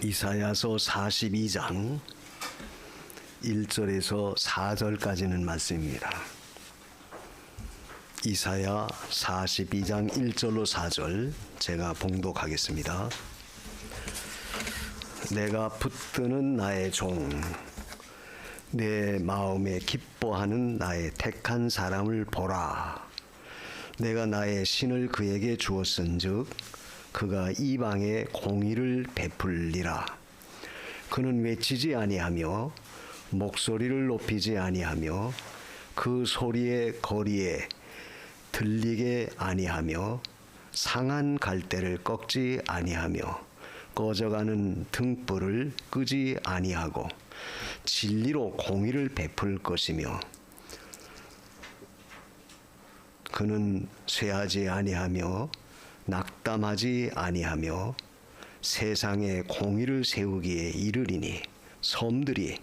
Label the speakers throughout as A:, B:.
A: 이사야서 42장 1절에서 4절까지는 말씀입니다. 이사야 42장 1절로 4절 제가 봉독하겠습니다. 내가 붙드는 나의 종, 내 마음에 기뻐하는 나의 택한 사람을 보라. 내가 나의 신을 그에게 주었은즉 그가 이방에 공의를 베풀리라. 그는 외치지 아니하며 목소리를 높이지 아니하며 그 소리의 거리에 들리게 아니하며 상한 갈대를 꺾지 아니하며 꺼져가는 등불을 끄지 아니하고 진리로 공의를 베풀 것이며 그는 쇠하지 아니하며 낙담하지 아니하며 세상에 공의를 세우기에 이르리니 섬들이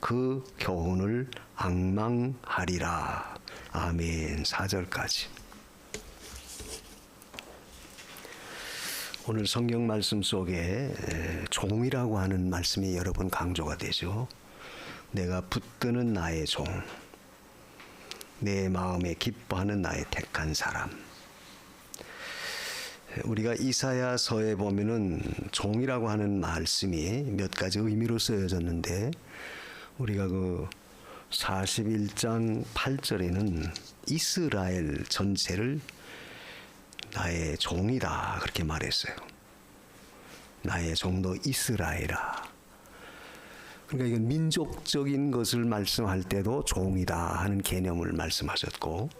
A: 그 교훈을 앙망하리라. 아멘. 4절까지. 오늘 성경 말씀 속에 종이라고 하는 말씀이 여러 번 강조가 되죠. 내가 붙드는 나의 종, 내 마음에 기뻐하는 나의 택한 사람. 우리가 이사야서에 보면은 종이라고 하는 말씀이 몇 가지 의미로 쓰여졌는데 우리가 그 41장 8절에는 이스라엘 전체를 나의 종이다 그렇게 말했어요. 나의 종도 이스라엘아. 그러니까 이건 민족적인 것을 말씀할 때도 종이다 하는 개념을 말씀하셨고,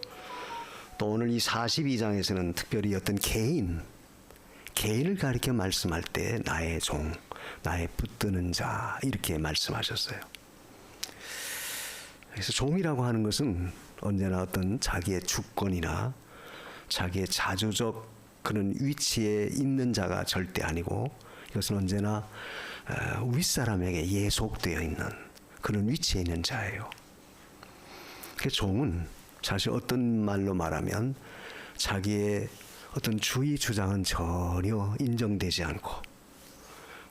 A: 또 오늘 이 42장에서는 특별히 어떤 개인을 가리켜 말씀할 때 나의 종, 나의 붙드는 자 이렇게 말씀하셨어요. 그래서 종이라고 하는 것은 언제나 어떤 자기의 주권이나 자기의 자주적 그런 위치에 있는 자가 절대 아니고, 이것은 언제나 윗사람에게 예속되어 있는 그런 위치에 있는 자예요. 그 종은 사실 어떤 말로 말하면 자기의 어떤 주의 주장은 전혀 인정되지 않고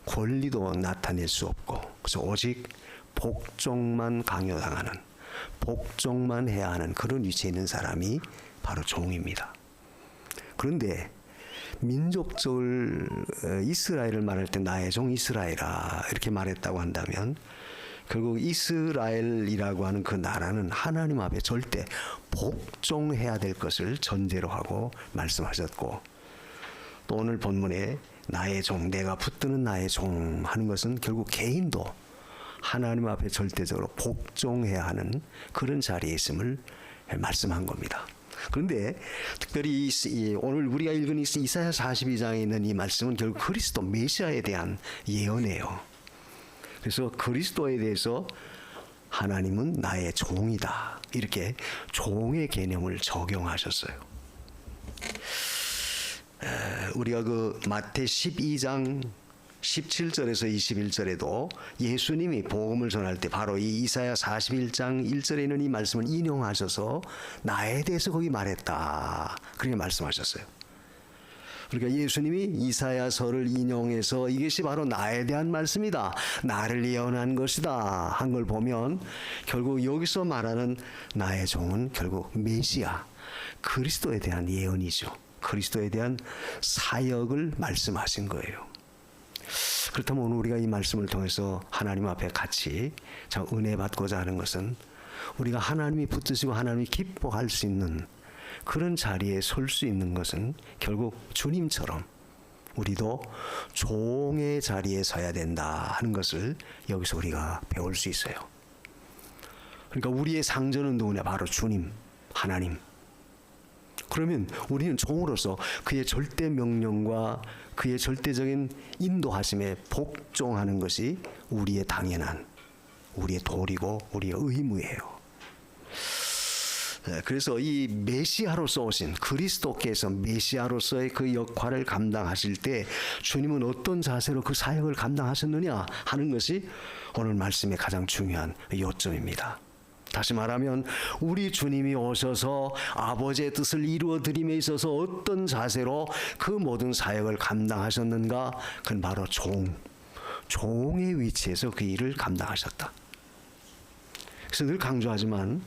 A: 권리도 나타낼 수 없고, 그래서 오직 복종만 강요당하는, 복종만 해야 하는 그런 위치에 있는 사람이 바로 종입니다. 그런데 민족적을 이스라엘을 말할 때 나의 종 이스라엘아 이렇게 말했다고 한다면 결국 이스라엘이라고 하는 그 나라는 하나님 앞에 절대 복종해야 될 것을 전제로 하고 말씀하셨고, 또 오늘 본문에 나의 종, 내가 붙드는 나의 종 하는 것은 결국 개인도 하나님 앞에 절대적으로 복종해야 하는 그런 자리에 있음을 말씀한 겁니다. 그런데 특별히 오늘 우리가 읽은 이사야 42장에 있는 이 말씀은 결국 그리스도 메시아에 대한 예언이에요. 그래서 그리스도에 대해서 하나님은 나의 종이다 이렇게 종의 개념을 적용하셨어요. 우리가 그 마태 12장 17절에서 21절에도 예수님이 복음을 전할 때 바로 이 이사야 41장 1절에 있는 이 말씀을 인용하셔서 나에 대해서 거기 말했다 그렇게 말씀하셨어요. 그러니까 예수님이 이사야서를 인용해서 이것이 바로 나에 대한 말씀이다, 나를 예언한 것이다 한 걸 보면 결국 여기서 말하는 나의 종은 결국 메시아 그리스도에 대한 예언이죠. 그리스도에 대한 사역을 말씀하신 거예요. 그렇다면 오늘 우리가 이 말씀을 통해서 하나님 앞에 같이 은혜 받고자 하는 것은 우리가 하나님이 붙드시고 하나님이 기뻐할 수 있는 그런 자리에 설 수 있는 것은 결국 주님처럼 우리도 종의 자리에 서야 된다 하는 것을 여기서 우리가 배울 수 있어요. 그러니까 우리의 상전은 누구냐? 바로 주님, 하나님. 그러면 우리는 종으로서 그의 절대 명령과 그의 절대적인 인도하심에 복종하는 것이 우리의 당연한, 우리의 도리고 우리의 의무예요. 그래서 이 메시아로서 오신 그리스도께서 메시아로서의 그 역할을 감당하실 때 주님은 어떤 자세로 그 사역을 감당하셨느냐 하는 것이 오늘 말씀의 가장 중요한 요점입니다. 다시 말하면 우리 주님이 오셔서 아버지의 뜻을 이루어 드림에 있어서 어떤 자세로 그 모든 사역을 감당하셨는가? 그건 바로 종의 위치에서 그 일을 감당하셨다. 그래서 늘 강조하지만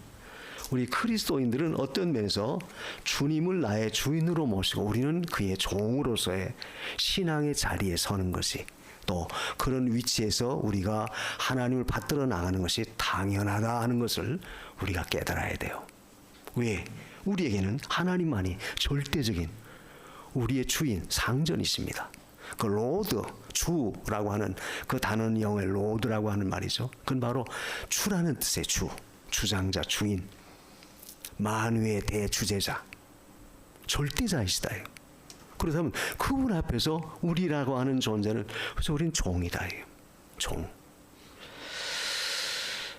A: 우리 그리스도인들은 어떤 면에서 주님을 나의 주인으로 모시고 우리는 그의 종으로서의 신앙의 자리에 서는 것이, 또 그런 위치에서 우리가 하나님을 받들어 나가는 것이 당연하다 하는 것을 우리가 깨달아야 돼요. 왜? 우리에게는 하나님만이 절대적인 우리의 주인, 상전이십니다. 그 로드, 주라고 하는 그 단어는 영어의 로드라고 하는 말이죠. 그건 바로 주라는 뜻의 주, 주장자, 주인, 만유의 대주제자, 절대자이시다. 그렇다면 그분 앞에서 우리라고 하는 존재는, 그래서 우리는 종이다. 종.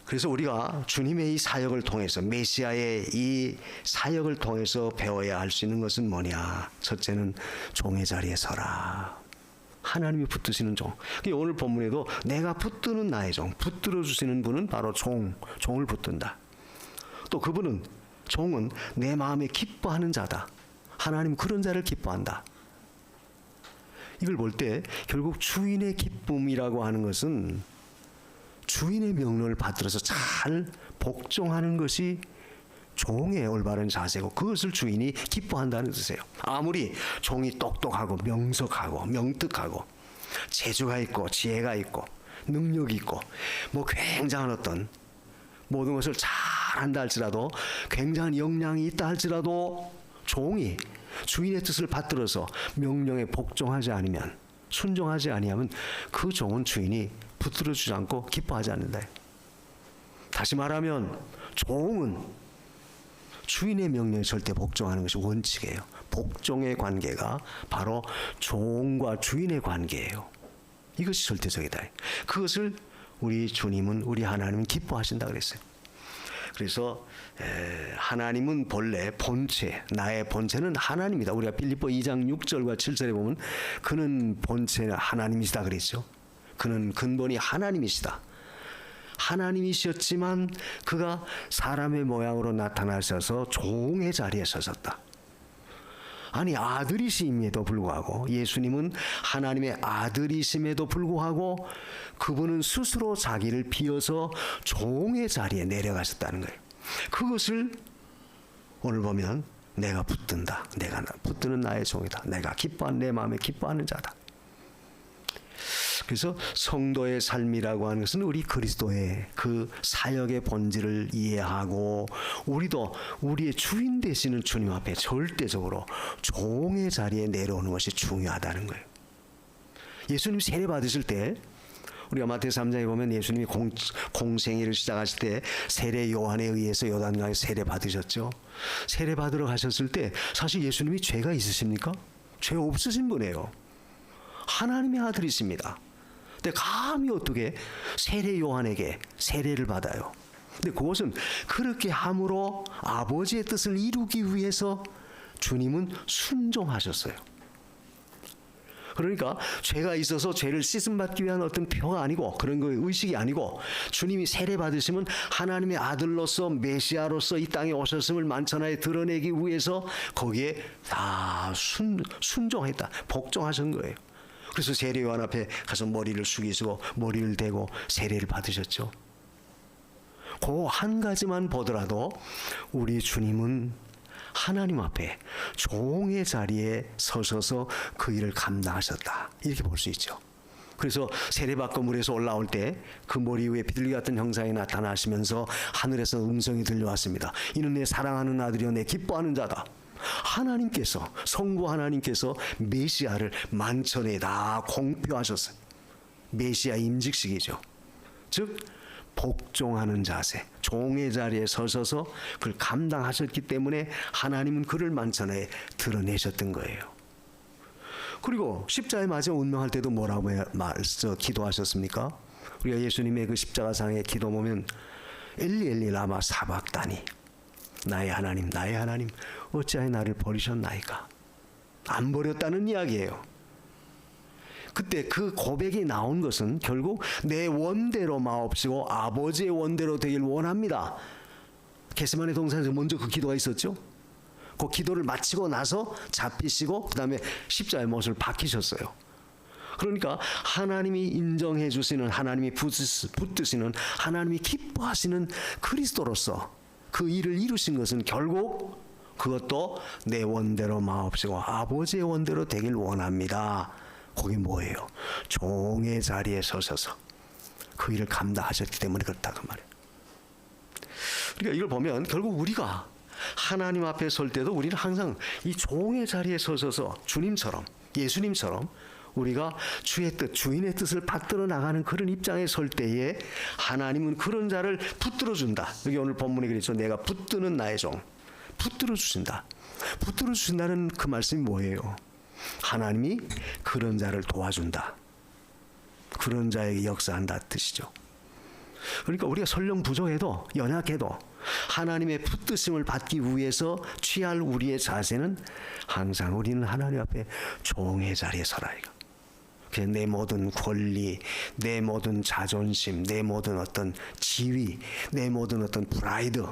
A: 그래서 우리가 주님의 이 사역을 통해서, 메시아의 이 사역을 통해서 배워야 할 수 있는 것은 뭐냐? 첫째는 종의 자리에 서라. 하나님이 붙드시는 종. 오늘 본문에도 내가 붙드는 나의 종, 붙들어 주시는 분은 바로 종을 붙든다. 또 그분은, 종은 내 마음에 기뻐하는 자다. 하나님 그런 자를 기뻐한다. 이걸 볼 때 결국 주인의 기쁨이라고 하는 것은 주인의 명령을 받들어서 잘 복종하는 것이 종의 올바른 자세고, 그것을 주인이 기뻐한다는 뜻이에요. 아무리 종이 똑똑하고 명석하고 명특하고 재주가 있고 지혜가 있고 능력이 있고 뭐 굉장한 어떤 모든 것을 잘한다 할지라도, 굉장한 역량이 있다 할지라도, 종이 주인의 뜻을 받들어서 명령에 복종하지 않으면, 순종하지 아니하면 그 종은 주인이 붙들어주지 않고 기뻐하지 않는다. 다시 말하면 종은 주인의 명령에 절대 복종하는 것이 원칙이에요. 복종의 관계가 바로 종과 주인의 관계예요. 이것이 절대적이다. 그것을 우리 주님은, 우리 하나님은 기뻐하신다 그랬어요. 그래서 하나님은 본래 본체, 나의 본체는 하나님이다. 우리가 빌립보 2장 6절과 7절에 보면 그는 본체 하나님이시다 그랬죠. 그는 근본이 하나님이시다. 하나님이셨지만 그가 사람의 모양으로 나타나셔서 종의 자리에 서셨다. 아니, 아들이심에도 불구하고, 예수님은 하나님의 아들이심에도 불구하고 그분은 스스로 자기를 비워서 종의 자리에 내려가셨다는 거예요. 그것을 오늘 보면 내가 붙든다. 내가 붙드는 나의 종이다. 내가 기뻐하는, 내 마음에 기뻐하는 자다. 그래서 성도의 삶이라고 하는 것은 우리 그리스도의 그 사역의 본질을 이해하고, 우리도 우리의 주인 되시는 주님 앞에 절대적으로 종의 자리에 내려오는 것이 중요하다는 거예요. 예수님 세례 받으실 때, 우리가 마태복음 3장에 보면 예수님이 공생애를 시작하실 때 세례 요한에 의해서 요단강에 세례 받으셨죠. 세례 받으러 가셨을 때 사실 예수님이 죄가 있으십니까? 죄 없으신 분이에요. 하나님의 아들이십니다. 근데 감히 어떻게 세례 요한에게 세례를 받아요? 근데 그것은 그렇게 함으로 아버지의 뜻을 이루기 위해서 주님은 순종하셨어요. 그러니까 죄가 있어서 죄를 씻음받기 위한 어떤 표가 아니고, 그런 거의 의식이 아니고, 주님이 세례 받으시면 하나님의 아들로서 메시아로서 이 땅에 오셨음을 만천하에 드러내기 위해서 거기에 다 순종했다, 복종하신 거예요. 그래서 세례 요한 앞에 가서 머리를 숙이시고 머리를 대고 세례를 받으셨죠. 그 한 가지만 보더라도 우리 주님은 하나님 앞에 종의 자리에 서셔서 그 일을 감당하셨다, 이렇게 볼 수 있죠. 그래서 세례받고 물에서 올라올 때 그 머리 위에 비둘기 같은 형상이 나타나시면서 하늘에서 음성이 들려왔습니다. 이는 내 사랑하는 아들이요 내 기뻐하는 자다. 하나님께서, 성부 하나님께서 메시아를 만천에 다 공표하셨어요. 메시아 임직식이죠. 즉 복종하는 자세, 종의 자리에 서셔서 그걸 감당하셨기 때문에 하나님은 그를 만천하에 드러내셨던 거예요. 그리고 십자가에 맞아 운명할 때도 뭐라고 기도하셨습니까? 우리가 예수님의 그 십자가상의 기도 보면 엘리 엘리 라마 사박다니, 나의 하나님 나의 하나님 어찌하여 나를 버리셨나이까. 안 버렸다는 이야기예요. 그때 그 고백이 나온 것은 결국 내 원대로 마옵시고 아버지의 원대로 되길 원합니다. 겟세마네 동산에서 먼저 그 기도가 있었죠. 그 기도를 마치고 나서 잡히시고 그 다음에 십자가의 못을 박히셨어요. 그러니까 하나님이 인정해 주시는, 하나님이 붙드시는, 하나님이 기뻐하시는 그리스도로서 그 일을 이루신 것은 결국 그것도 내 원대로 마옵시고 아버지의 원대로 되길 원합니다. 그게 뭐예요? 종의 자리에 서셔서 그 일을 감당하셨기 때문에 그렇다 그 말이에요. 그러니까 이걸 보면 결국 우리가 하나님 앞에 설 때도 우리는 항상 이 종의 자리에 서셔서 주님처럼, 예수님처럼 우리가 주의 뜻, 주인의 뜻을 받들어 나가는 그런 입장에 설 때에 하나님은 그런 자를 붙들어 준다. 여기 오늘 본문에 그랬죠. 내가 붙드는 나의 종. 붙들어 주신다. 붙들어 주신다는 그 말씀이 뭐예요? 하나님이 그런 자를 도와준다. 그런 자에게 역사한다 뜻이죠. 그러니까 우리가 설령 부족해도, 연약해도 하나님의 붙드심을 받기 위해서 취할 우리의 자세는 항상 우리는 하나님 앞에 종의 자리에 서라 이거. 내 모든 권리, 내 모든 자존심, 내 모든 어떤 지위, 내 모든 어떤 프라이드,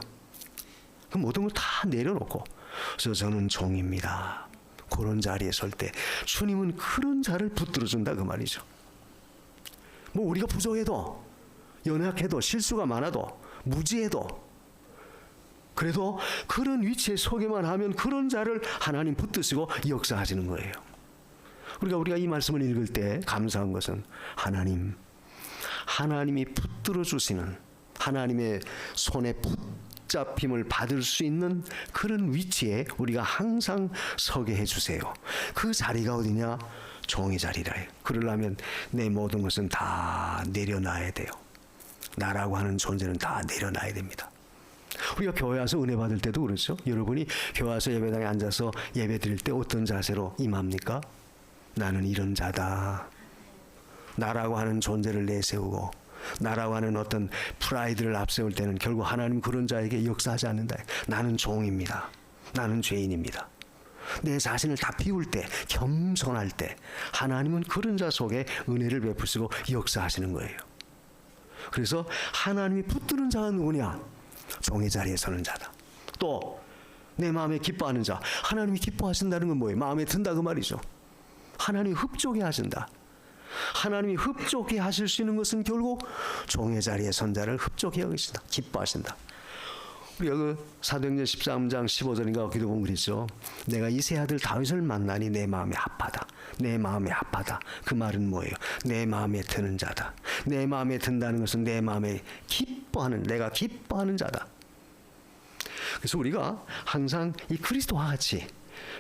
A: 그 모든 걸 다 내려놓고, 그래서 저는 종입니다. 그런 자리에 설 때 주님은 그런 자를 붙들어준다 그 말이죠. 뭐 우리가 부족해도, 연약해도, 실수가 많아도, 무지해도, 그래도 그런 위치에 서기만 하면 그런 자를 하나님 붙드시고 역사하시는 거예요. 그러니까 우리가 이 말씀을 읽을 때 감사한 것은 하나님이 붙들어 주시는, 하나님의 손에 붙잡힘을 받을 수 있는 그런 위치에 우리가 항상 서게 해주세요. 그 자리가 어디냐? 종의 자리라. 그러려면 내 모든 것은 다 내려놔야 돼요. 나라고 하는 존재는 다 내려놔야 됩니다. 우리가 교회 와서 은혜 받을 때도 그렇죠. 여러분이 교회 와서 예배당에 앉아서 예배 드릴 때 어떤 자세로 임합니까? 나는 이런 자다. 나라고 하는 존재를 내세우고 나라고 하는 어떤 프라이드를 앞세울 때는 결국 하나님 그런 자에게 역사하지 않는다. 나는 종입니다. 나는 죄인입니다. 내 자신을 다 비울 때, 겸손할 때 하나님은 그런 자 속에 은혜를 베푸시고 역사하시는 거예요. 그래서 하나님이 붙드는 자가 누구냐? 종의 자리에 서는 자다. 또 내 마음에 기뻐하는 자, 하나님이 기뻐하신다는 건 뭐예요? 마음에 든다 그 말이죠. 하나님이 흡족해 하신다. 하나님이 흡족해 하실 수 있는 것은 결국 종의 자리에 선 자를 흡족해 여기신다. 기뻐하신다. 우리가 그 사도행전 13장 15절인가 기도 보면 그랬죠. 내가 이 세 아들 다윗을 만나니 내 마음이 아파다. 내 마음이 아파다. 그 말은 뭐예요? 내 마음에 드는 자다. 내 마음에 든다는 것은 내 마음에 기뻐하는, 내가 기뻐하는 자다. 그래서 우리가 항상 이 그리스도와 같이,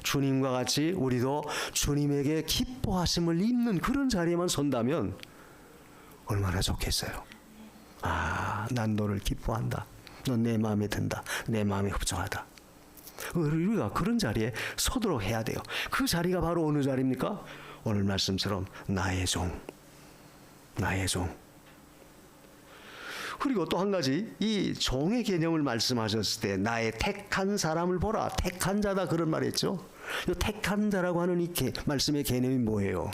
A: 주님과 같이 우리도 주님에게 기뻐하심을 입는 그런 자리에만 선다면 얼마나 좋겠어요. 아, 난 너를 기뻐한다. 넌 내 마음에 든다. 내 마음에 흡족하다. 우리가 그런 자리에 서도록 해야 돼요. 그 자리가 바로 어느 자리입니까? 오늘 말씀처럼 나의 종. 나의 종. 그리고 또 한 가지, 이 종의 개념을 말씀하셨을 때 나의 택한 사람을 보라. 택한 자다 그런 말했죠. 이 택한 자라고 하는 이 말씀의 개념이 뭐예요?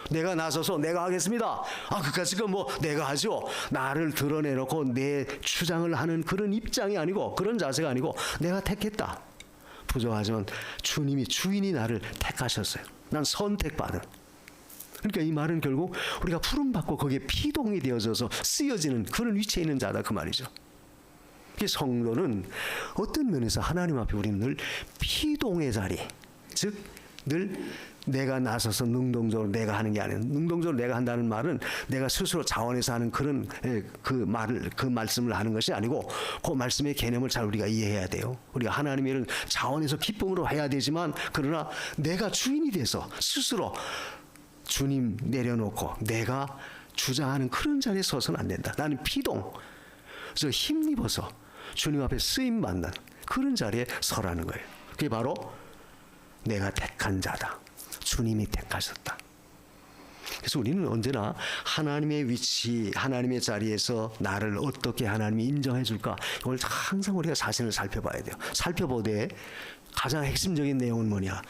A: 내가 나서서 내가 하겠습니다. 그까짓 건 뭐 내가 하죠. 나를 드러내놓고 내 주장을 하는 그런 입장이 아니고, 그런 자세가 아니고, 내가 택했다. 부족하지만 주님이, 주인이 나를 택하셨어요. 난 선택받은. 그러니까 이 말은 결국 우리가 부름받고 거기에 피동이 되어져서 쓰여지는 그런 위치에 있는 자다 그 말이죠. 성도는 어떤 면에서 하나님 앞에 우리는 늘 피동의 자리, 즉 늘 내가 나서서 능동적으로 내가 하는 게 아니라, 능동적으로 내가 한다는 말은 내가 스스로 자원해서 하는 그런 그 말씀을 하는 것이 아니고, 그 말씀의 개념을 잘 우리가 이해해야 돼요. 우리가 하나님의 자원해서 기쁨으로 해야 되지만, 그러나 내가 주인이 돼서 스스로 주님 내려놓고 내가 주장하는 그런 자리에 서서는 안 된다. 나는 피동, 그래서 힘입어서 주님 앞에 쓰임받는 그런 자리에 서라는 거예요. 그게 바로 내가 택한 자다. 주님이 택하셨다. 그래서 우리는 언제나 하나님의 위치, 하나님의 자리에서 나를 어떻게 하나님이 인정해 줄까, 이걸 항상 우리가 자신을 살펴봐야 돼요. 살펴보되 가장 핵심적인 내용은 뭐냐?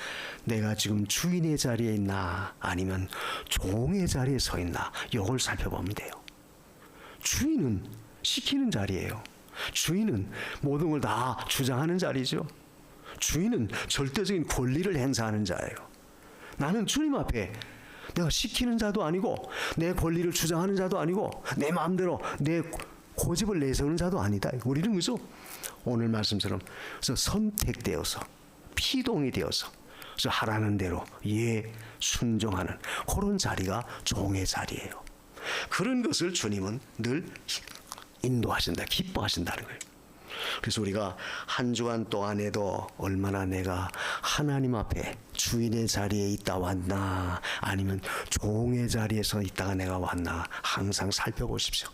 A: 내가 지금 주인의 자리에 있나 아니면 종의 자리에 서 있나, 이걸 살펴보면 돼요. 주인은 시키는 자리예요. 주인은 모든 걸 다 주장하는 자리죠. 주인은 절대적인 권리를 행사하는 자예요. 나는 주님 앞에 내가 시키는 자도 아니고 내 권리를 주장하는 자도 아니고 내 마음대로 내 고집을 내세우는 자도 아니다. 우리는 그죠? 오늘 말씀처럼 그래서 선택되어서 피동이 되어서 그래서 하라는 대로 순종하는 그런 자리가 종의 자리예요. 그런 것을 주님은 늘 인도하신다, 기뻐하신다는 거예요. 그래서 우리가 한 주간 동안에도 얼마나 내가 하나님 앞에 주인의 자리에 있다 왔나 아니면 종의 자리에서 있다가 내가 왔나 항상 살펴보십시오.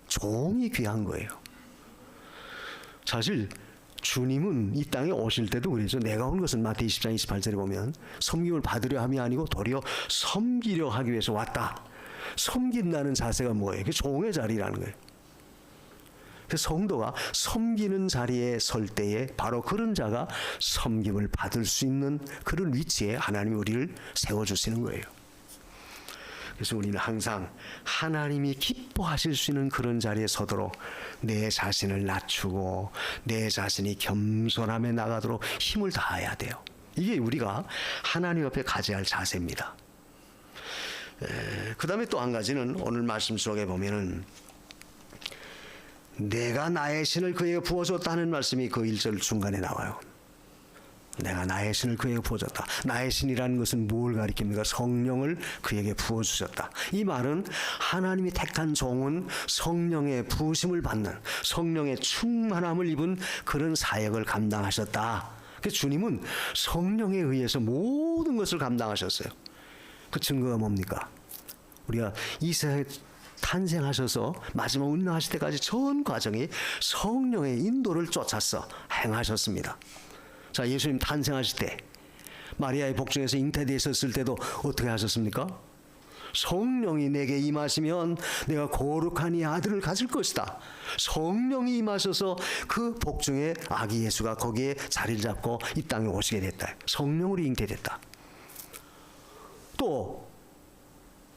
A: 종이 귀한 거예요. 사실 주님은 이 땅에 오실 때도 그랬죠. 내가 온 것은 마태복음 20장 28절에 보면 섬김을 받으려 함이 아니고 도리어 섬기려 하기 위해서 왔다. 섬긴다는 자세가 뭐예요? 그게 종의 자리라는 거예요. 그래서 성도가 섬기는 자리에 설 때에 바로 그런 자가 섬김을 받을 수 있는 그런 위치에 하나님이 우리를 세워주시는 거예요. 그래서 우리는 항상 하나님이 기뻐하실 수 있는 그런 자리에 서도록 내 자신을 낮추고 내 자신이 겸손함에 나가도록 힘을 다해야 돼요. 이게 우리가 하나님 앞에 가져야 할 자세입니다. 그 다음에 또 한 가지는 오늘 말씀 속에 보면은 내가 나의 신을 그에게 부어줬다는 말씀이 그 1절 중간에 나와요. 내가 나의 신을 그에게 부어줬다. 나의 신이라는 것은 뭘 가리킵니까? 성령을 그에게 부어주셨다. 이 말은 하나님이 택한 종은 성령의 부으심을 받는 성령의 충만함을 입은 그런 사역을 감당하셨다. 그래서 주님은 성령에 의해서 모든 것을 감당하셨어요. 그 증거가 뭡니까? 우리가 이 세상에 탄생하셔서 마지막 운명하실 때까지 전 과정이 성령의 인도를 쫓아서 행하셨습니다. 자, 예수님 탄생하실 때 마리아의 복중에서 잉태되어 있었을 때도 어떻게 하셨습니까? 성령이 내게 임하시면 내가 거룩한 이 아들을 가질 것이다. 성령이 임하셔서 그 복중에 아기 예수가 거기에 자리를 잡고 이 땅에 오시게 됐다. 성령으로 잉태됐다. 또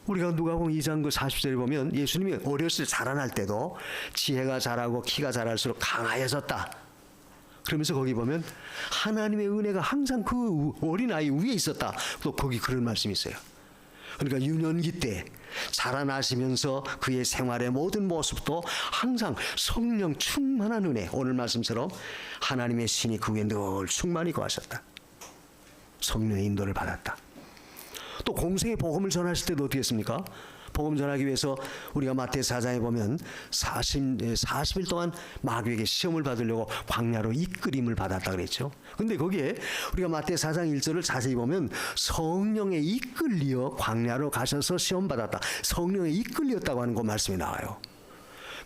A: 우리가 누가복음 2장 40절에 보면 예수님이 어렸을 때 자라날 때도 지혜가 자라고 키가 자랄수록 강하여졌다. 그러면서 거기 보면 하나님의 은혜가 항상 그 어린아이 위에 있었다. 또 거기 그런 말씀이 있어요. 그러니까 유년기 때 자라나시면서 그의 생활의 모든 모습도 항상 성령 충만한 은혜, 오늘 말씀처럼 하나님의 신이 그 위에 늘 충만히 거하셨다. 성령의 인도를 받았다. 또 공생의 복음을 전하실 때도 어떻게 했습니까? 복음 전하기 위해서 우리가 마태 4장에 보면 40일 동안 마귀에게 시험을 받으려고 광야로 이끌임을 받았다 그랬죠. 근데 거기에 우리가 마태 4장 1절을 자세히 보면 성령에 이끌리어 광야로 가셔서 시험 받았다. 성령에 이끌렸다고 하는 그 말씀이 나와요.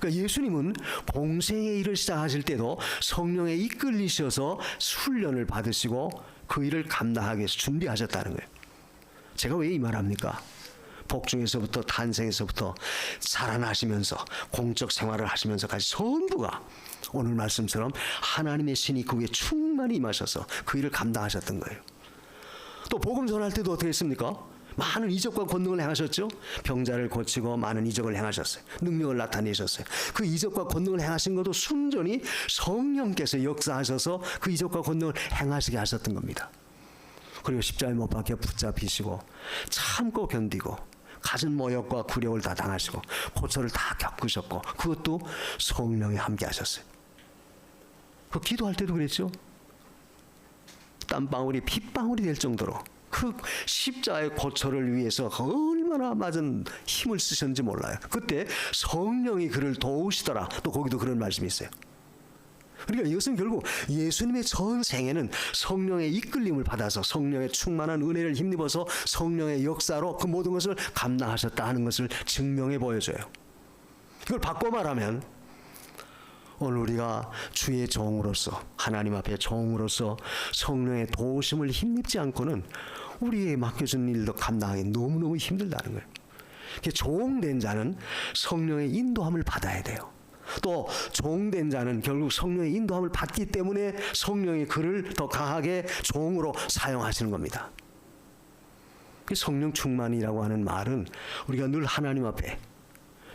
A: 그러니까 예수님은 공생의 일을 시작하실 때도 성령에 이끌리셔서 훈련을 받으시고 그 일을 감당하기 위해서 준비하셨다는 거예요. 제가 왜 이 말합니까? 복중에서부터 탄생에서부터 자라나시면서 공적 생활을 하시면서까지 전부가 오늘 말씀처럼 하나님의 신이 그 위에 충만히 임하셔서 그 일을 감당하셨던 거예요. 또 복음 전할 때도 어떻게 했습니까? 많은 이적과 권능을 행하셨죠. 병자를 고치고 많은 이적을 행하셨어요. 능력을 나타내셨어요. 그 이적과 권능을 행하신 것도 순전히 성령께서 역사하셔서 그 이적과 권능을 행하시게 하셨던 겁니다. 그리고 십자가에 못 박혀 붙잡히시고 참고 견디고 갖은 모욕과 굴욕을 다 당하시고 고초를 다 겪으셨고 그것도 성령이 함께 하셨어요. 그 기도할 때도 그랬죠. 땀방울이 핏방울이 될 정도로 그 십자가의 고초를 위해서 얼마나 많은 힘을 쓰셨는지 몰라요. 그때 성령이 그를 도우시더라. 또 거기도 그런 말씀이 있어요. 그러니까 이것은 결국 예수님의 전 생애는 성령의 이끌림을 받아서 성령의 충만한 은혜를 힘입어서 성령의 역사로 그 모든 것을 감당하셨다 하는 것을 증명해 보여줘요. 이걸 바꿔 말하면 오늘 우리가 주의 종으로서 하나님 앞에 종으로서 성령의 도우심을 힘입지 않고는 우리에게 맡겨준 일도 감당하기 너무너무 힘들다는 거예요. 종된 자는 성령의 인도함을 받아야 돼요. 또 종된 자는 결국 성령의 인도함을 받기 때문에 성령이 그를 더 강하게 종으로 사용하시는 겁니다. 성령 충만이라고 하는 말은 우리가 늘 하나님 앞에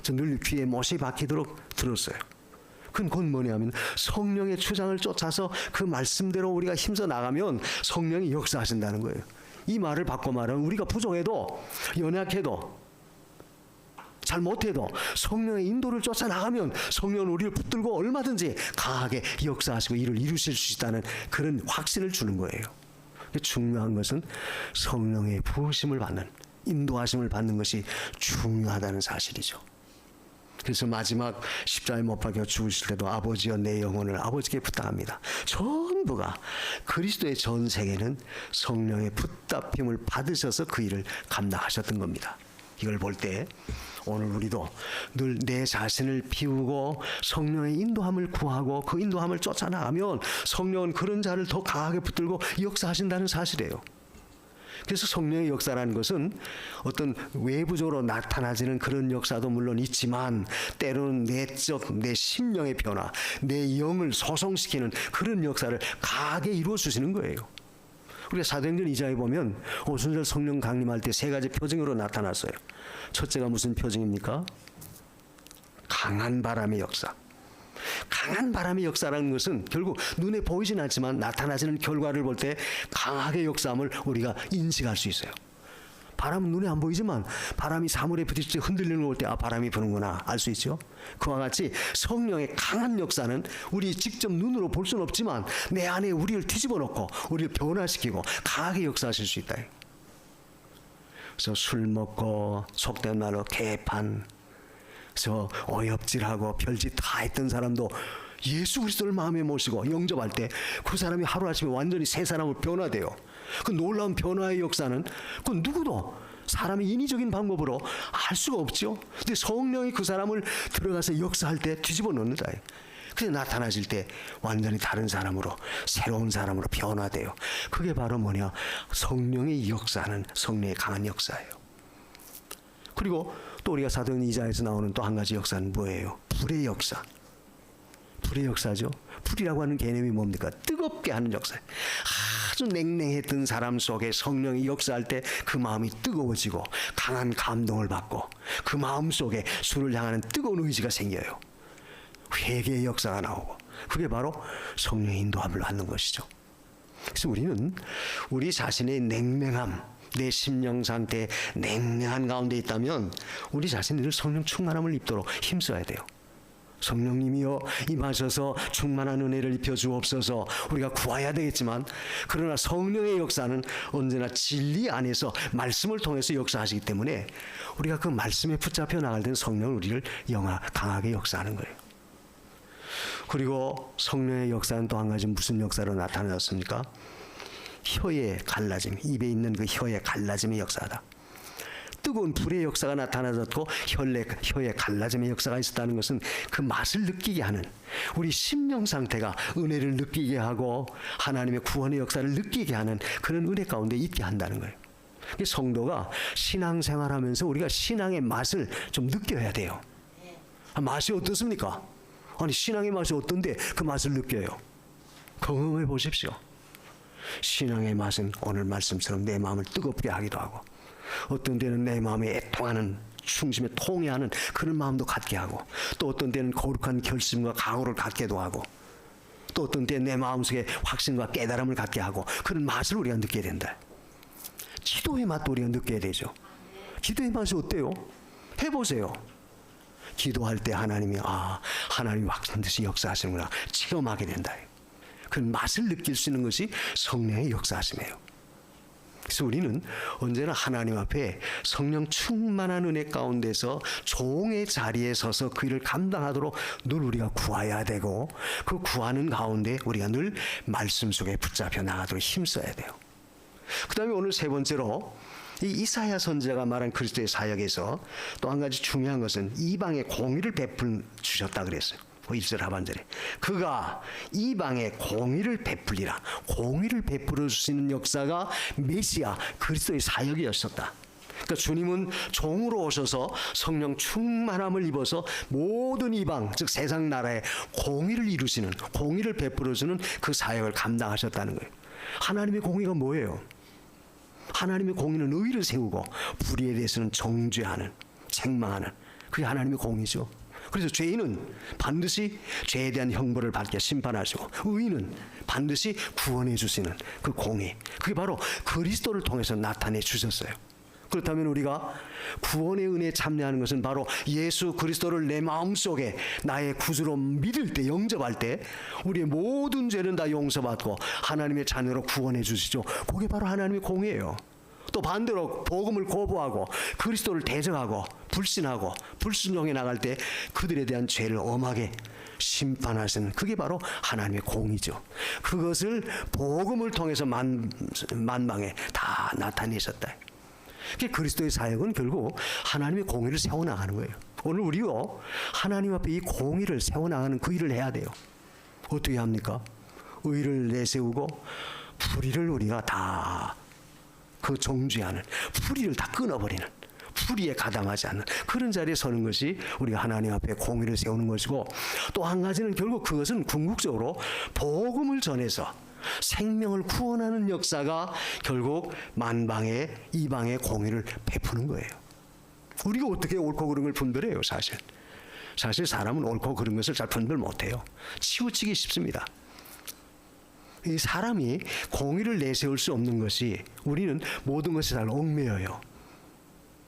A: 늘 귀에 못이 박히도록 들었어요. 그건 뭐냐면 성령의 주장을 쫓아서 그 말씀대로 우리가 힘써 나가면 성령이 역사하신다는 거예요. 이 말을 바꿔 말하면 우리가 부족해도 연약해도 잘못해도 성령의 인도를 쫓아나가면 성령은 우리를 붙들고 얼마든지 강하게 역사하시고 일을 이루실 수 있다는 그런 확신을 주는 거예요. 중요한 것은 성령의 부으심을 받는, 인도하심을 받는 것이 중요하다는 사실이죠. 그래서 마지막 십자가에 못 박혀 죽으실 때도 아버지여 내 영혼을 아버지께 부탁합니다. 전부가 그리스도의 전 세계는 성령의 붙잡힘을 받으셔서 그 일을 감당하셨던 겁니다. 이걸 볼 때 오늘 우리도 늘 내 자신을 비우고 성령의 인도함을 구하고 그 인도함을 쫓아나가면 성령은 그런 자를 더 강하게 붙들고 역사하신다는 사실이에요. 그래서 성령의 역사라는 것은 어떤 외부적으로 나타나지는 그런 역사도 물론 있지만 때로는 내적 내 심령의 변화, 내 영을 소성시키는 그런 역사를 강하게 이루어 주시는 거예요. 우리가 사도행전 2장에 보면 오순절 성령 강림할 때 세 가지 표징으로 나타났어요. 첫째가 무슨 표징입니까? 강한 바람의 역사. 강한 바람의 역사라는 것은 결국 눈에 보이진 않지만 나타나지는 결과를 볼 때 강하게 역사함을 우리가 인식할 수 있어요. 바람은 눈에 안 보이지만 바람이 사물에 부딪힐 때 흔들리는 걸 볼 때 바람이 부는구나 알 수 있죠. 그와 같이 성령의 강한 역사는 우리 직접 눈으로 볼 수는 없지만 내 안에 우리를 뒤집어 놓고 우리를 변화시키고 강하게 역사하실 수 있다. 그래서 술 먹고 속된 말로 개판, 그래서 어엽질하고 별짓 다 했던 사람도 예수 그리스도를 마음에 모시고 영접할 때 그 사람이 하루아침에 완전히 새 사람으로 변화돼요. 그 놀라운 변화의 역사는 그 누구도 사람의 인위적인 방법으로 알 수가 없죠. 근데 성령이 그 사람을 들어가서 역사할 때 뒤집어 놓는다. 그래서 나타나실 때 완전히 다른 사람으로 새로운 사람으로 변화돼요. 그게 바로 뭐냐? 성령의 역사는 성령의 강한 역사예요. 그리고 또 우리가 사도행전 2장에서 나오는 또 한 가지 역사는 뭐예요? 불의 역사. 불의 역사죠. 불이라고 하는 개념이 뭡니까? 뜨겁게 하는 역사. 아주 냉랭했던 사람 속에 성령이 역사할 때 그 마음이 뜨거워지고 강한 감동을 받고 그 마음 속에 주를 향하는 뜨거운 의지가 생겨요. 회개의 역사가 나오고 그게 바로 성령의 인도함을 받는 것이죠. 그래서 우리는 우리 자신의 냉랭함, 내 심령 상태에 냉랭한 가운데 있다면 우리 자신이 늘 성령 충만함을 입도록 힘써야 돼요. 성령님이여 임하셔서 충만한 은혜를 입혀 주옵소서. 우리가 구해야 되겠지만 그러나 성령의 역사는 언제나 진리 안에서 말씀을 통해서 역사하시기 때문에 우리가 그 말씀에 붙잡혀 나갈 때는 성령은 우리를 강하게 역사하는 거예요. 그리고 성령의 역사는 또 한 가지 무슨 역사로 나타났습니까? 혀의 갈라짐, 입에 있는 그 혀의 갈라짐의 역사다. 뜨거운 불의 역사가 나타나졌고 혀의 갈라짐의 역사가 있었다는 것은 그 맛을 느끼게 하는 우리 심령 상태가 은혜를 느끼게 하고 하나님의 구원의 역사를 느끼게 하는 그런 은혜 가운데 있게 한다는 거예요. 성도가 신앙생활하면서 우리가 신앙의 맛을 좀 느껴야 돼요. 맛이 어떻습니까? 아니 신앙의 맛이 어떤데 그 맛을 느껴요? 경험해 보십시오. 신앙의 맛은 오늘 말씀처럼 내 마음을 뜨겁게 하기도 하고 어떤 때는 내 마음에 애통하는 중심에 통해하는 그런 마음도 갖게 하고 또 어떤 때는 거룩한 결심과 각오를 갖게도 하고 또 어떤 때는 내 마음속에 확신과 깨달음을 갖게 하고 그런 맛을 우리가 느껴야 된다. 기도의 맛도 우리가 느껴야 되죠. 기도의 맛이 어때요? 해보세요. 기도할 때 하나님이 하나님이 반드시 역사하시는구나 체험하게 된다. 그 맛을 느낄 수 있는 것이 성령의 역사하심이에요. 그래서 우리는 언제나 하나님 앞에 성령 충만한 은혜 가운데서 종의 자리에 서서 그 일을 감당하도록 늘 우리가 구해야 되고 그 구하는 가운데 우리가 늘 말씀 속에 붙잡혀 나가도록 힘써야 돼요. 그 다음에 오늘 세 번째로 이 이사야 선지자가 말한 그리스도의 사역에서 또 한 가지 중요한 것은 이방에 공의를 베풀 주셨다 그랬어요. 1절 하반절에 그가 이방에 공의를 베풀리라. 공의를 베풀어 주시는 역사가 메시아 그리스도의 사역이었었다. 그러니까 주님은 종으로 오셔서 성령 충만함을 입어서 모든 이방 즉 세상 나라에 공의를 이루시는 공의를 베풀어 주는 그 사역을 감당하셨다는 거예요. 하나님의 공의가 뭐예요? 하나님의 공의는 의를 세우고 불의에 대해서는 정죄하는 책망하는 그게 하나님의 공의죠. 그래서 죄인은 반드시 죄에 대한 형벌을 받게 심판하시고, 의인은 반드시 구원해 주시는 그 공의, 그게 바로 그리스도를 통해서 나타내 주셨어요. 그렇다면 우리가 구원의 은혜에 참여하는 것은 바로 예수 그리스도를 내 마음속에 나의 구주로 믿을 때, 영접할 때 우리의 모든 죄는 다 용서받고 하나님의 자녀로 구원해 주시죠. 그게 바로 하나님의 공의예요. 또 반대로 복음을 거부하고 그리스도를 대적하고 불신하고 불순종해 나갈 때 그들에 대한 죄를 엄하게 심판하시는, 그게 바로 하나님의 공의죠. 그것을 복음을 통해서 만방에 다 나타내셨다. 그리스도의 사역은 결국 하나님의 공의를 세워나가는 거예요. 오늘 우리요, 하나님 앞에 이 공의를 세워나가는 그 일을 해야 돼요. 어떻게 합니까? 의를 내세우고 불의를 우리가 다 그 정죄하는, 불의를 다 끊어버리는, 불의에 가담하지 않는 그런 자리에 서는 것이 우리가 하나님 앞에 공의를 세우는 것이고, 또 한 가지는 결국 그것은 궁극적으로 복음을 전해서 생명을 구원하는 역사가 결국 만방의 이방의 공의를 베푸는 거예요. 우리가 어떻게 옳고 그른 걸 분별해요? 사실 사람은 옳고 그른 것을 잘 분별 못해요. 치우치기 쉽습니다. 이 사람이 공의를 내세울 수 없는 것이, 우리는 모든 것이 잘 얽매여요.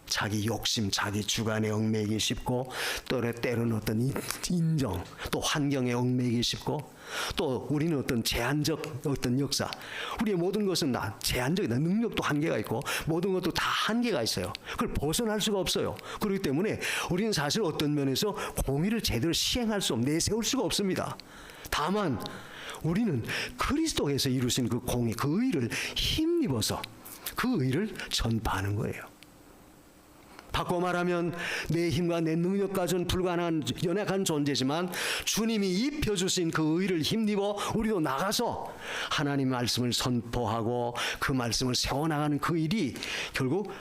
A: 자기 욕심, 자기 주관에 얽매이기 쉽고, 또 때로는 어떤 인정, 또 환경에 얽매이기 쉽고, 또 우리는 어떤 제한적 어떤 역사, 우리의 모든 것은 다 제한적이다. 능력도 한계가 있고 모든 것도 다 한계가 있어요. 그걸 벗어날 수가 없어요. 그렇기 때문에 우리는 사실 어떤 면에서 공의를 제대로 시행할 수 없고 내세울 수가 없습니다. 다만 우리는 그리스도에서 이루신 그 공의, 그 의를 힘입어서 그 의를 전파하는 거예요. 바꿔 말하면 내 힘과 내 능력까지는 불가능한 연약한 존재지만 주님이 입혀주신 그 의를 힘입어 우리도 나가서 하나님의 말씀을 선포하고 그 말씀을 세워나가는 그 일이 결국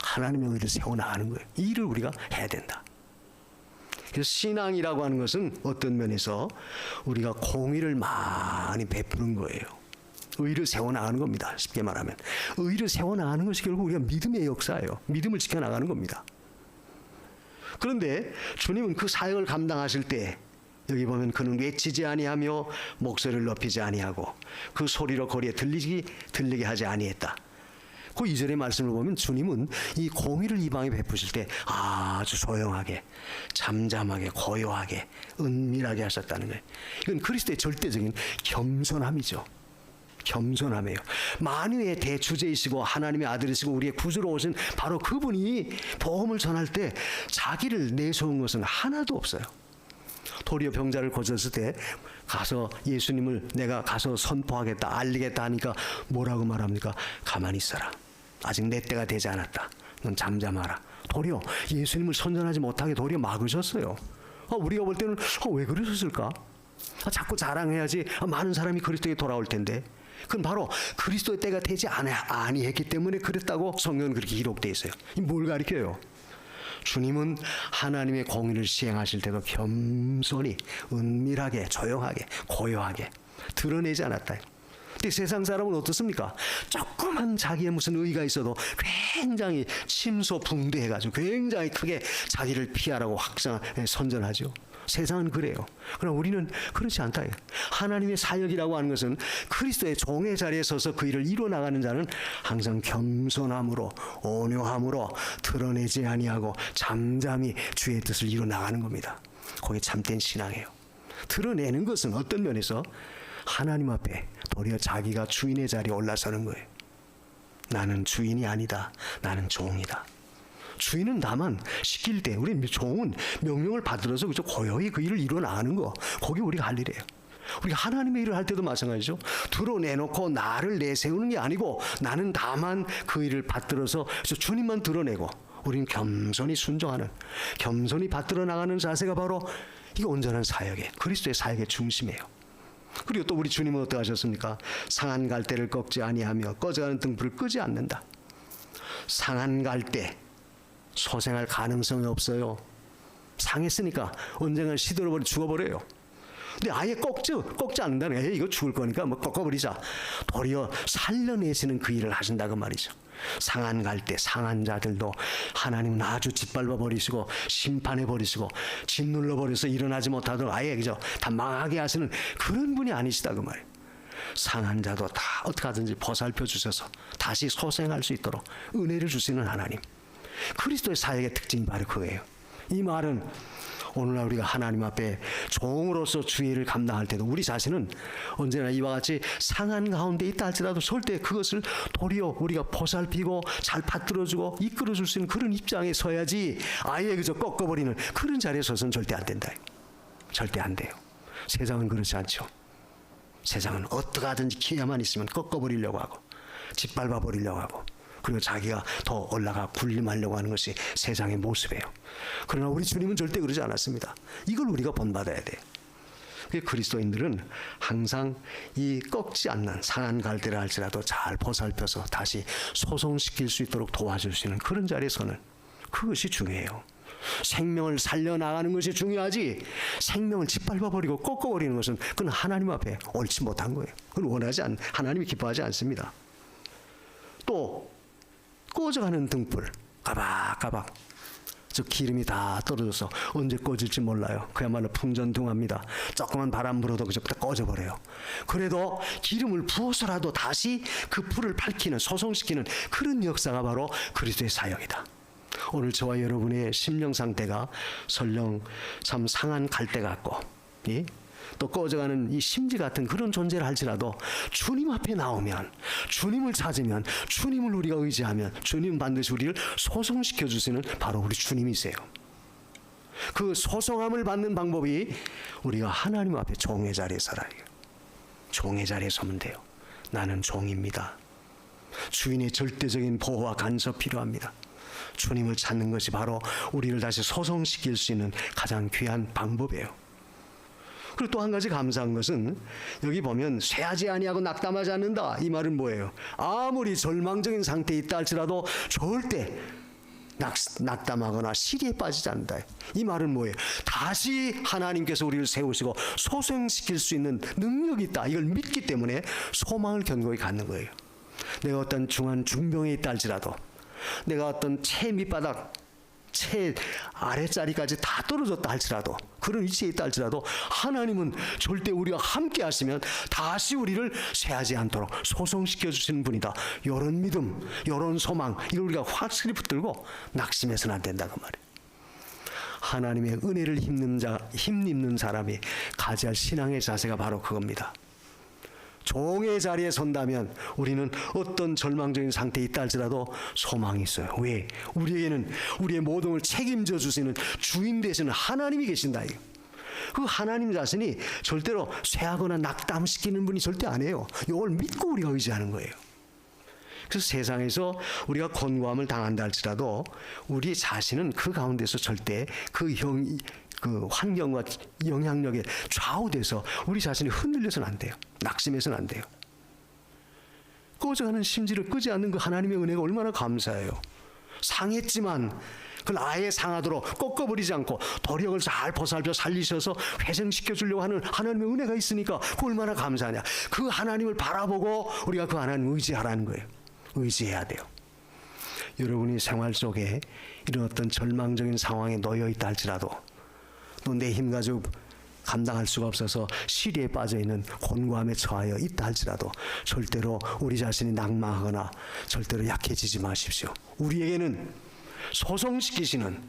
A: 하나님의 의를 세워나가는 거예요. 이 일을 우리가 해야 된다. 그래서 신앙이라고 하는 것은 어떤 면에서 우리가 공의를 많이 베푸는 거예요. 의를 세워나가는 겁니다. 쉽게 말하면 의를 세워나가는 것이 결국 우리가 믿음의 역사예요. 믿음을 지켜나가는 겁니다. 그런데 주님은 그 사역을 감당하실 때 여기 보면 그는 외치지 아니하며 목소리를 높이지 아니하고 그 소리로 거리에 들리게 하지 아니했다. 그 2절의 말씀을 보면 주님은 이 공의를 이방에 베푸실 때 아주 조용하게, 잠잠하게, 고요하게, 은밀하게 하셨다는 거예요. 이건 그리스도의 절대적인 겸손함이죠. 겸손함이에요. 만유의 대주제이시고 하나님의 아들이시고 우리의 구주로 오신 바로 그분이 복음을 전할 때 자기를 내세운 것은 하나도 없어요. 도리어 병자를 고쳤을 때 가서 예수님을 내가 가서 선포하겠다, 알리겠다 하니까 뭐라고 말합니까? 가만히 있어라. 아직 내 때가 되지 않았다. 넌 잠잠하라. 도리어 예수님을 선전하지 못하게 도리어 막으셨어요. 우리가 볼 때는 왜 그러셨을까? 자꾸 자랑해야지 많은 사람이 그리스도에 돌아올 텐데. 그건 바로 그리스도의 때가 되지 아니했기 때문에 그랬다고 성경은 그렇게 기록되어 있어요. 뭘 가리켜요? 주님은 하나님의 공의를 시행하실 때도 겸손히, 은밀하게, 조용하게, 고요하게 드러내지 않았다. 근데 세상 사람은 어떻습니까? 조그만 자기의 무슨 의의가 있어도 굉장히 침소붕대해가지고 굉장히 크게 자기를 피하라고 선전하죠. 세상은 그래요. 그러나 우리는 그렇지 않다. 하나님의 사역이라고 하는 것은 그리스도의 종의 자리에 서서 그 일을 이뤄나가는 자는 항상 겸손함으로, 온유함으로 드러내지 아니하고 잠잠히 주의 뜻을 이뤄나가는 겁니다. 그게 참된 신앙이에요. 드러내는 것은 어떤 면에서 하나님 앞에 도리어 자기가 주인의 자리에 올라서는 거예요. 나는 주인이 아니다. 나는 종이다. 주인은 다만 시킬 때, 우리 종은 명령을 받들어서 그저 고요히 그 일을 이뤄나가는 거, 거기 우리가 할 일이에요. 우리가 하나님의 일을 할 때도 마찬가지죠. 드러내놓고 나를 내세우는 게 아니고 나는 다만 그 일을 받들어서 주님만 드러내고 우리는 겸손히 순종하는, 겸손히 받들어 나가는 자세가 바로 이게 온전한 사역의, 그리스도의 사역의 중심이에요. 그리고 또 우리 주님은 어떻게 하셨습니까? 상한 갈대를 꺾지 아니하며 꺼져가는 등불을 끄지 않는다. 상한 갈대 소생할 가능성이 없어요. 상했으니까 언젠가 시들어버려 죽어버려요. 근데 아예 꺾지 않는다는, 이거 죽을 거니까 뭐 꺾어버리자. 도리어 살려내시는 그 일을 하신다고 말이죠. 상한 갈대, 상한 자들도 하나님은 아주 짓밟아 버리시고 심판해 버리시고 짓눌러 버려서 일어나지 못하도록 아예 그저 다 망하게 하시는 그런 분이 아니시다 그 말이에요. 상한 자도 다 어떻게 하든지 보살펴 주셔서 다시 소생할 수 있도록 은혜를 주시는 하나님. 그리스도의 사역의 특징이 바로 그거예요. 이 말은 오늘날 우리가 하나님 앞에 종으로서 주의를 감당할 때도 우리 자신은 언제나 이와 같이 상한 가운데 있다 할지라도 절대 그것을 도리어 우리가 보살피고 잘 받들어주고 이끌어줄 수 있는 그런 입장에 서야지, 아예 그저 꺾어버리는 그런 자리에 서서는 절대 안 된다. 절대 안 돼요. 세상은 그렇지 않죠. 세상은 어떻게 하든지 기회만 있으면 꺾어버리려고 하고 짓밟아 버리려고 하고, 그리고 자기가 더 올라가 군림하려고 하는 것이 세상의 모습이에요. 그러나 우리 주님은 절대 그러지 않았습니다. 이걸 우리가 본받아야 돼요. 그리스도인들은 항상 이 꺾지 않는 상한 갈대를 할지라도 잘 보살펴서 다시 소송시킬 수 있도록 도와줄 수 있는 그런 자리에 서는 그것이 중요해요. 생명을 살려나가는 것이 중요하지, 생명을 짓밟아버리고 꺾어버리는 것은 그건 하나님 앞에 옳지 못한 거예요. 그건 하나님이 기뻐하지 않습니다. 또 꺼져가는 등불, 가박가박 저 기름이 다 떨어져서 언제 꺼질지 몰라요. 그야말로 풍전등화입니다. 조그만 바람 불어도 그저 다 꺼져버려요. 그래도 기름을 부어서라도 다시 그 불을 밝히는, 소송시키는 그런 역사가 바로 그리스도의 사역이다. 오늘 저와 여러분의 심령 상태가 설령 참 상한 갈대 같고, 예? 또 꺼져가는 이 심지 같은 그런 존재를 할지라도 주님 앞에 나오면, 주님을 찾으면, 주님을 우리가 의지하면 주님은 반드시 우리를 소송시켜 주시는 바로 우리 주님이세요. 그 소송함을 받는 방법이 우리가 하나님 앞에 종의 자리에 서라. 종의 자리에 서면 돼요. 나는 종입니다. 주인의 절대적인 보호와 간섭 필요합니다. 주님을 찾는 것이 바로 우리를 다시 소송시킬 수 있는 가장 귀한 방법이에요. 그리고 또 한 가지 감사한 것은 여기 보면 쇠하지 아니하고 낙담하지 않는다. 이 말은 뭐예요? 아무리 절망적인 상태에 있다 할지라도 절대 낙담하거나 시리에 빠지지 않는다. 이 말은 뭐예요? 다시 하나님께서 우리를 세우시고 소생시킬 수 있는 능력이 있다. 이걸 믿기 때문에 소망을 견고히 갖는 거예요. 내가 어떤 중한 중병에 있다 할지라도, 내가 어떤 채 밑바닥, 채 아래자리까지 다 떨어졌다 할지라도, 그런 위치에 있다 할지라도 하나님은 절대 우리가 함께 하시면 다시 우리를 쇠하지 않도록 소송시켜 주시는 분이다. 이런 믿음, 이런 소망, 이걸 우리가 확실히 붙들고 낙심해서는 안 된다 그 말이에요. 하나님의 은혜를 힘입는 사람이 가져야 할 신앙의 자세가 바로 그겁니다. 종의 자리에 선다면 우리는 어떤 절망적인 상태에 있다 할지라도 소망이 있어요. 왜? 우리에게는 우리의 모든 걸 책임져 주시는 주인 되시는 하나님이 계신다. 그 하나님 자신이 절대로 쇠하거나 낙담시키는 분이 절대 아니에요. 이걸 믿고 우리가 의지하는 거예요. 그래서 세상에서 우리가 권고함을 당한다 할지라도 우리 자신은 그 가운데서 절대 그 환경과 영향력에 좌우돼서 우리 자신이 흔들려서는 안 돼요. 낙심해서는 안 돼요. 꺼져가는 심지를 끄지 않는 그 하나님의 은혜가 얼마나 감사해요. 상했지만 그걸 아예 상하도록 꺾어버리지 않고 도력을 잘 보살펴 살리셔서 회생시켜 주려고 하는 하나님의 은혜가 있으니까 그 얼마나 감사하냐. 그 하나님을 바라보고 우리가 그 하나님을 의지하라는 거예요. 의지해야 돼요. 여러분이 생활 속에 이런 어떤 절망적인 상황에 놓여 있다 할지라도, 또 내 힘 가지고 감당할 수가 없어서 시리에 빠져있는 곤고함에 처하여 있다 할지라도 절대로 우리 자신이 낙망하거나 절대로 약해지지 마십시오. 우리에게는 소송시키시는,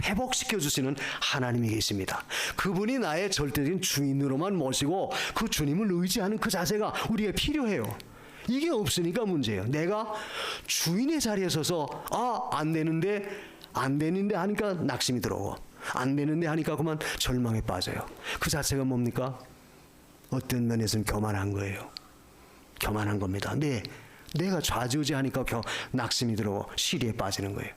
A: 회복시켜주시는 하나님이 계십니다. 그분이 나의 절대적인 주인으로만 모시고 그 주님을 의지하는 그 자세가 우리에게 필요해요. 이게 없으니까 문제예요. 내가 주인의 자리에 서서 안 되는데 하니까 낙심이 들어오고, 안 되는데 하니까 그만 절망에 빠져요. 그 자체가 뭡니까? 어떤 면에서는 교만한 거예요. 교만한 겁니다. 내가 좌지우지하니까 낙심이 들어오고 시리에 빠지는 거예요.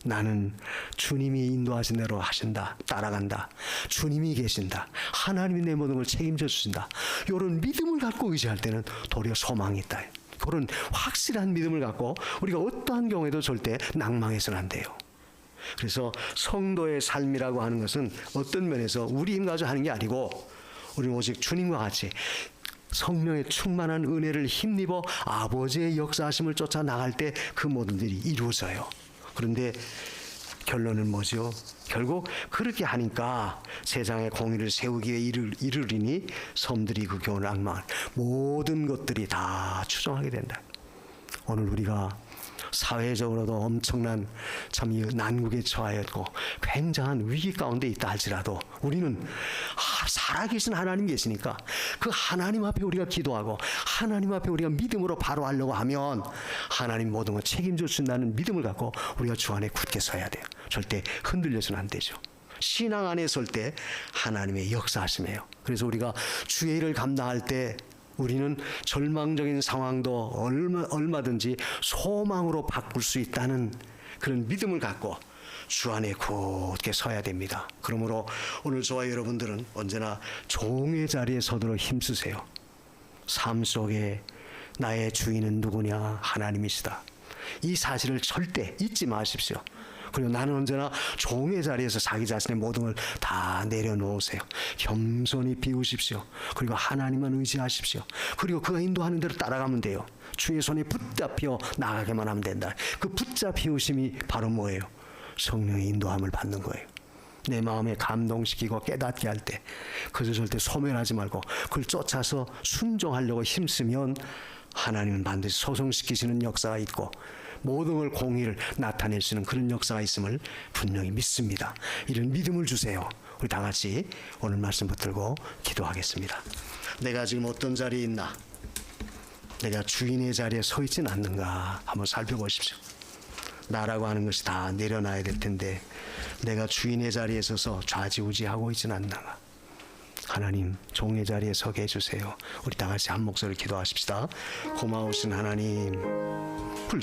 A: 나는 주님이 인도하신 대로 하신다, 따라간다. 주님이 계신다. 하나님이 내 모든 걸 책임져 주신다. 이런 믿음을 갖고 의지할 때는 도리어 소망이 있다. 그런 확실한 믿음을 갖고 우리가 어떠한 경우에도 절대 낭망해서는 안 돼요. 그래서 성도의 삶이라고 하는 것은 어떤 면에서 우리 힘 가지고 하는 게 아니고, 우리는 오직 주님과 같이 성령의 충만한 은혜를 힘입어 아버지의 역사하심을 쫓아 나갈 때 그 모든 일이 이루어져요. 그런데 결론은 뭐죠? 결국 그렇게 하니까 세상의 공의를 세우기 위해 이르리니 섬들이 그 교훈을 악망한 모든 것들이 다 추종하게 된다. 오늘 우리가 사회적으로도 엄청난 참 이 난국에 처하였고 굉장한 위기 가운데 있다 할지라도 우리는 살아계신 하나님 계시니까 그 하나님 앞에 우리가 기도하고 하나님 앞에 우리가 믿음으로 바로 하려고 하면 하나님 모든 걸 책임져 준다는 믿음을 갖고 우리가 주 안에 굳게 서야 돼요. 절대 흔들려서는 안 되죠. 신앙 안에 설 때 하나님의 역사하심이에요. 그래서 우리가 주의 일을 감당할 때 우리는 절망적인 상황도 얼마든지 소망으로 바꿀 수 있다는 그런 믿음을 갖고 주 안에 굳게 서야 됩니다. 그러므로 오늘 저와 여러분들은 언제나 종의 자리에 서도록 힘쓰세요. 삶 속에 나의 주인은 누구냐? 하나님이시다. 이 사실을 절대 잊지 마십시오. 그리고 나는 언제나 종의 자리에서 자기 자신의 모든 걸 다 내려놓으세요. 겸손히 비우십시오. 그리고 하나님만 의지하십시오. 그리고 그가 인도하는 대로 따라가면 돼요. 주의 손에 붙잡혀 나가게만 하면 된다. 그 붙잡히우심이 바로 뭐예요? 성령의 인도함을 받는 거예요. 내 마음에 감동시키고 깨닫게 할 때 그저 절대 소멸하지 말고 그걸 쫓아서 순종하려고 힘쓰면 하나님은 반드시 소성시키시는 역사가 있고 모든 걸 공의를 나타낼 수 있는 그런 역사가 있음을 분명히 믿습니다. 이런 믿음을 주세요. 우리 다 같이 오늘 말씀 붙들고 기도하겠습니다. 내가 지금 어떤 자리에 있나? 내가 주인의 자리에 서 있지는 않는가? 한번 살펴보십시오. 나라고 하는 것이 다 내려놔야 될 텐데 내가 주인의 자리에 서서 좌지우지하고 있지는 않는가? 하나님 종의 자리에 서게 해주세요. 우리 다 같이 한 목소리로 기도하십시다. 고마우신 하나님, 불쌍